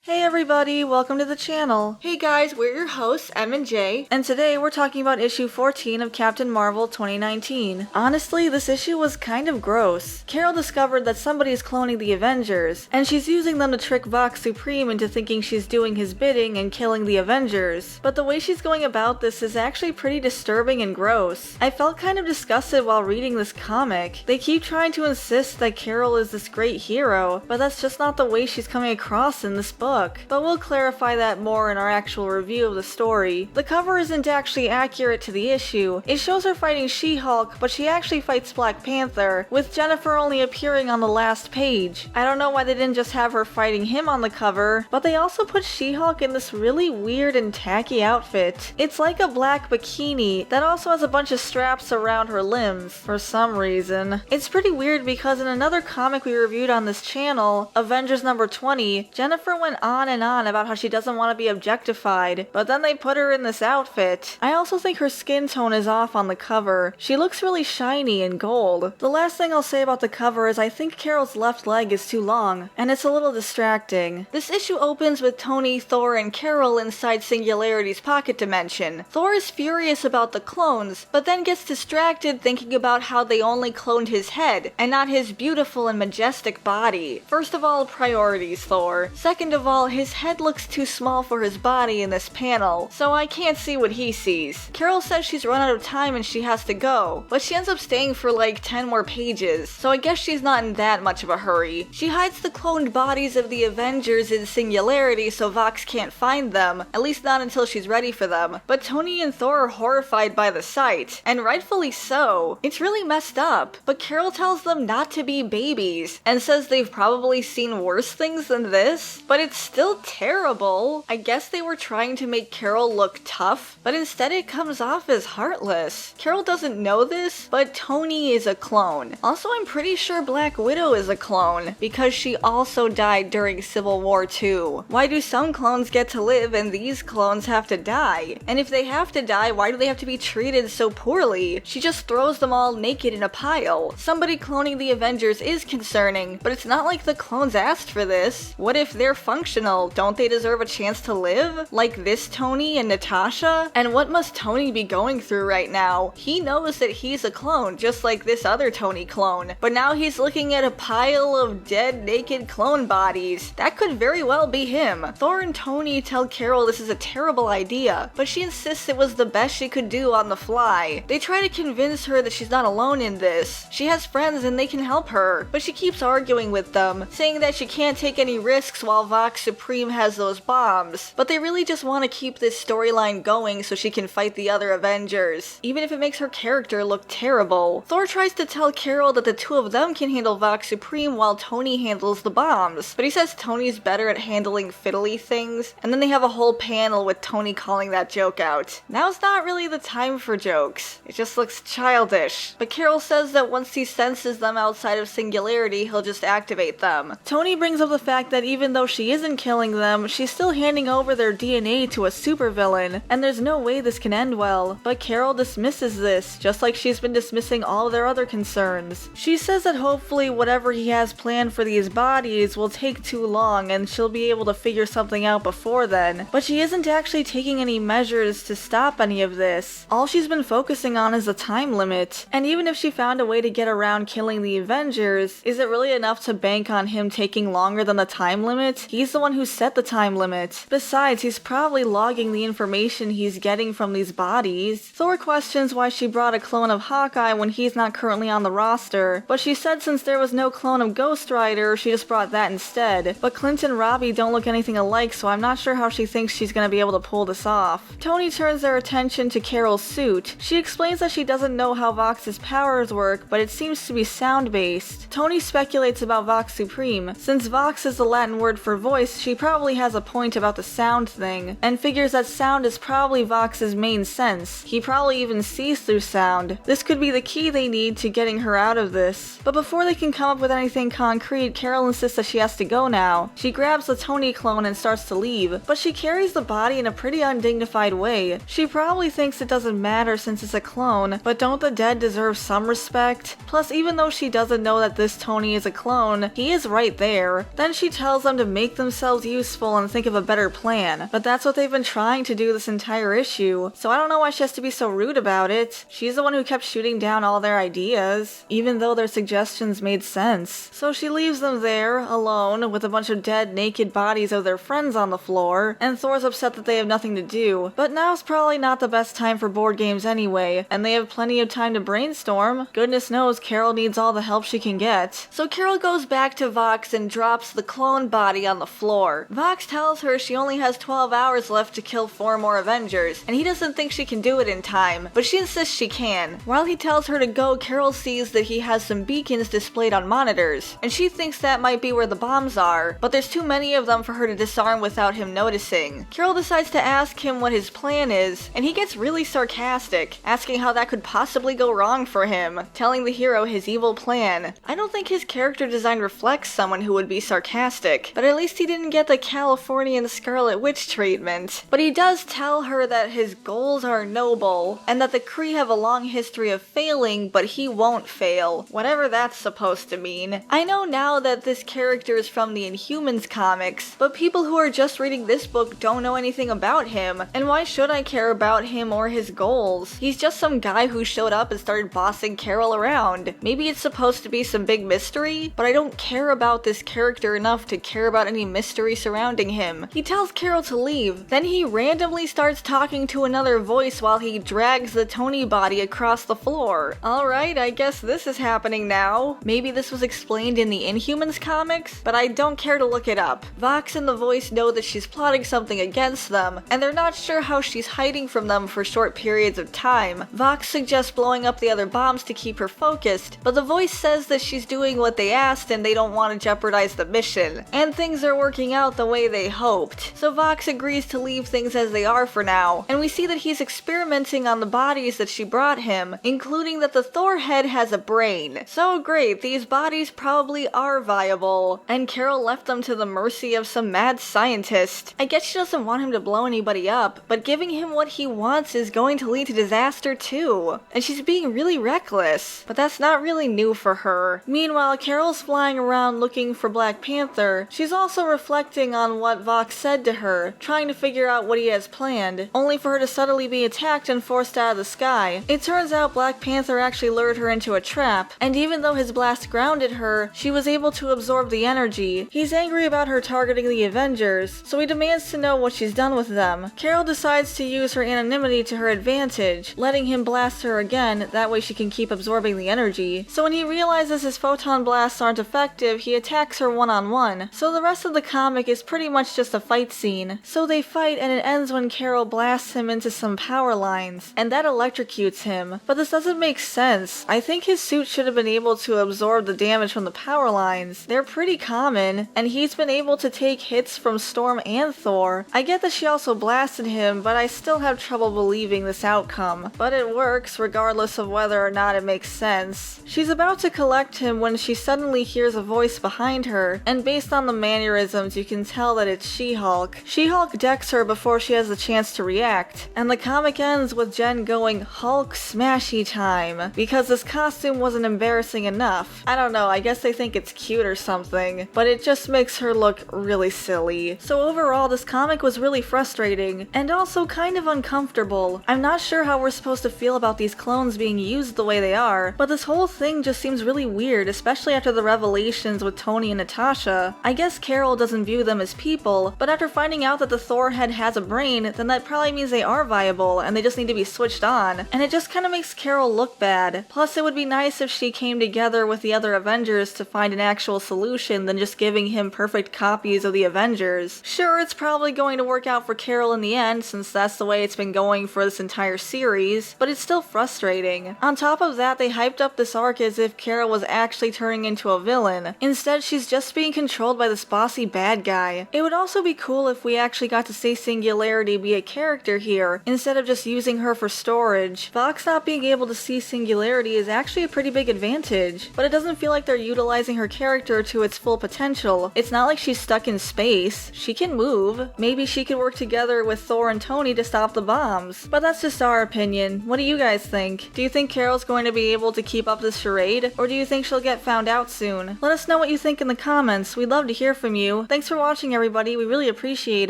Hey everybody, welcome to the channel. Hey guys, we're your hosts, Em and Jay. And today we're talking about issue 14 of Captain Marvel 2019. Honestly, this issue was kind of gross. Carol discovered that somebody is cloning the Avengers, and she's using them to trick Vox Supreme into thinking she's doing his bidding and killing the Avengers. But the way she's going about this is actually pretty disturbing and gross. I felt kind of disgusted while reading this comic. They keep trying to insist that Carol is this great hero, but that's just not the way she's coming across in this book. But we'll clarify that more in our actual review of the story. The cover isn't actually accurate to the issue. It shows her fighting She-Hulk, but she actually fights Black Panther, with Jennifer only appearing on the last page. I don't know why they didn't just have her fighting him on the cover, but they also put She-Hulk in this really weird and tacky outfit. It's like a black bikini that also has a bunch of straps around her limbs, for some reason. It's pretty weird because in another comic we reviewed on this channel, Avengers number 20, Jennifer went on and on about how she doesn't want to be objectified, but then they put her in this outfit. I also think her skin tone is off on the cover. She looks really shiny and gold. The last thing I'll say about the cover is I think Carol's left leg is too long, and it's a little distracting. This issue opens with Tony, Thor, and Carol inside Singularity's pocket dimension. Thor is furious about the clones, but then gets distracted thinking about how they only cloned his head, and not his beautiful and majestic body. First of all, priorities, Thor. Second of all, his head looks too small for his body in this panel, so I can't see what he sees. Carol says she's run out of time and she has to go, but she ends up staying for like 10 more pages, so I guess she's not in that much of a hurry. She hides the cloned bodies of the Avengers in Singularity so Vox can't find them, at least not until she's ready for them, but Tony and Thor are horrified by the sight, and rightfully so. It's really messed up, but Carol tells them not to be babies, and says they've probably seen worse things than this, but it's still terrible. I guess they were trying to make Carol look tough, but instead it comes off as heartless. Carol doesn't know this, but Tony is a clone. Also, I'm pretty sure Black Widow is a clone, because she also died during Civil War II. Why do some clones get to live and these clones have to die? And if they have to die, why do they have to be treated so poorly? She just throws them all naked in a pile. Somebody cloning the Avengers is concerning, but it's not like the clones asked for this. What if they're functional? Don't they deserve a chance to live? Like this Tony and Natasha? And what must Tony be going through right now? He knows that he's a clone, just like this other Tony clone. But now he's looking at a pile of dead, naked clone bodies. That could very well be him. Thor and Tony tell Carol this is a terrible idea, but she insists it was the best she could do on the fly. They try to convince her that she's not alone in this. She has friends and they can help her, but she keeps arguing with them, saying that she can't take any risks while Vox Supreme has those bombs, but they really just want to keep this storyline going so she can fight the other Avengers, even if it makes her character look terrible. Thor tries to tell Carol that the two of them can handle Vox Supreme while Tony handles the bombs, but he says Tony's better at handling fiddly things, and then they have a whole panel with Tony calling that joke out. Now's not really the time for jokes. It just looks childish. But Carol says that once he senses them outside of Singularity, he'll just activate them. Tony brings up the fact that even though she isn't killing them, she's still handing over their DNA to a supervillain, and there's no way this can end well. But Carol dismisses this, just like she's been dismissing all of their other concerns. She says that hopefully whatever he has planned for these bodies will take too long and she'll be able to figure something out before then. But she isn't actually taking any measures to stop any of this. All she's been focusing on is a time limit. And even if she found a way to get around killing the Avengers, is it really enough to bank on him taking longer than the time limit? He's the one who set the time limit. Besides, he's probably logging the information he's getting from these bodies. Thor questions why she brought a clone of Hawkeye when he's not currently on the roster, but she said since there was no clone of Ghost Rider, she just brought that instead. But Clint and Robbie don't look anything alike, so I'm not sure how she thinks she's gonna be able to pull this off. Tony turns their attention to Carol's suit. She explains that she doesn't know how Vox's powers work, but it seems to be sound-based. Tony speculates about Vox Supreme. Since Vox is the Latin word for voice, she probably has a point about the sound thing, and figures that sound is probably Vox's main sense. He probably even sees through sound. This could be the key they need to getting her out of this. But before they can come up with anything concrete, Carol insists that she has to go now. She grabs the Tony clone and starts to leave, but she carries the body in a pretty undignified way. She probably thinks it doesn't matter since it's a clone, but don't the dead deserve some respect? Plus, even though she doesn't know that this Tony is a clone, he is right there. Then she tells them to make them themselves useful and think of a better plan, but that's what they've been trying to do this entire issue, so I don't know why she has to be so rude about it. She's the one who kept shooting down all their ideas, even though their suggestions made sense. So she leaves them there, alone, with a bunch of dead, naked bodies of their friends on the floor, and Thor's upset that they have nothing to do. But now's probably not the best time for board games anyway, and they have plenty of time to brainstorm. Goodness knows Carol needs all the help she can get. So Carol goes back to Vox and drops the clone body on the floor. Vox tells her she only has 12 hours left to kill 4 more Avengers, and he doesn't think she can do it in time, but she insists she can. While he tells her to go, Carol sees that he has some beacons displayed on monitors, and she thinks that might be where the bombs are, but there's too many of them for her to disarm without him noticing. Carol decides to ask him what his plan is, and he gets really sarcastic, asking how that could possibly go wrong for him, telling the hero his evil plan. I don't think his character design reflects someone who would be sarcastic, but at least he didn't get the Californian Scarlet Witch treatment. But he does tell her that his goals are noble, and that the Kree have a long history of failing, but he won't fail, whatever that's supposed to mean. I know now that this character is from the Inhumans comics, but people who are just reading this book don't know anything about him, and why should I care about him or his goals? He's just some guy who showed up and started bossing Carol around. Maybe it's supposed to be some big mystery, but I don't care about this character enough to care about any mystery surrounding him. He tells Carol to leave, then he randomly starts talking to another voice while he drags the Tony body across the floor. Alright, I guess this is happening now. Maybe this was explained in the Inhumans comics, but I don't care to look it up. Vox and the voice know that she's plotting something against them, and they're not sure how she's hiding from them for short periods of time. Vox suggests blowing up the other bombs to keep her focused, but the voice says that she's doing what they asked and they don't want to jeopardize the mission, and things are working out the way they hoped. So Vox agrees to leave things as they are for now, and we see that he's experimenting on the bodies that she brought him, including that the Thor head has a brain. So great, these bodies probably are viable, and Carol left them to the mercy of some mad scientist. I guess she doesn't want him to blow anybody up, but giving him what he wants is going to lead to disaster too, and she's being really reckless, but that's not really new for her. Meanwhile, Carol's flying around looking for Black Panther. She's also reflecting on what Vox said to her, trying to figure out what he has planned, only for her to suddenly be attacked and forced out of the sky. It turns out Black Panther actually lured her into a trap, and even though his blast grounded her, she was able to absorb the energy. He's angry about her targeting the Avengers, so he demands to know what she's done with them. Carol decides to use her anonymity to her advantage, letting him blast her again, that way she can keep absorbing the energy. So when he realizes his photon blasts aren't effective, he attacks her one-on-one. So the rest of the comic is pretty much just a fight scene. So they fight and it ends when Carol blasts him into some power lines, and that electrocutes him. But this doesn't make sense. I think his suit should have been able to absorb the damage from the power lines. They're pretty common, and he's been able to take hits from Storm and Thor. I get that she also blasted him, but I still have trouble believing this outcome. But it works, regardless of whether or not it makes sense. She's about to collect him when she suddenly hears a voice behind her, and based on the mannerisms you can tell that it's She-Hulk. She-Hulk decks her before she has the chance to react, and the comic ends with Jen going Hulk smashy time, because this costume wasn't embarrassing enough. I don't know, I guess they think it's cute or something, but it just makes her look really silly. So overall, this comic was really frustrating, and also kind of uncomfortable. I'm not sure how we're supposed to feel about these clones being used the way they are, but this whole thing just seems really weird, especially after the revelations with Tony and Natasha. I guess Carol doesn't view them as people, but after finding out that the Thor head has a brain, then that probably means they are viable, and they just need to be switched on, and it just kind of makes Carol look bad. Plus, it would be nice if she came together with the other Avengers to find an actual solution than just giving him perfect copies of the Avengers. Sure, it's probably going to work out for Carol in the end, since that's the way it's been going for this entire series, but it's still frustrating. On top of that, they hyped up this arc as if Carol was actually turning into a villain. Instead, she's just being controlled by this bossy bad guy. It would also be cool if we actually got to see Singularity be a character here, instead of just using her for storage. Vox not being able to see Singularity is actually a pretty big advantage, but it doesn't feel like they're utilizing her character to its full potential. It's not like she's stuck in space. She can move. Maybe she could work together with Thor and Tony to stop the bombs. But that's just our opinion. What do you guys think? Do you think Carol's going to be able to keep up this charade, or do you think she'll get found out soon? Let us know what you think in the comments. We'd love to hear from you. too. Thanks for watching, everybody. We really appreciate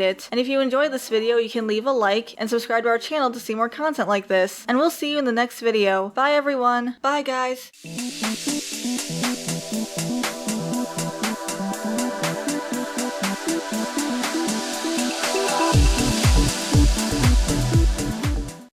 it. And if you enjoyed this video, you can leave a like and subscribe to our channel to see more content like this. And we'll see you in the next video. Bye, everyone. Bye, guys.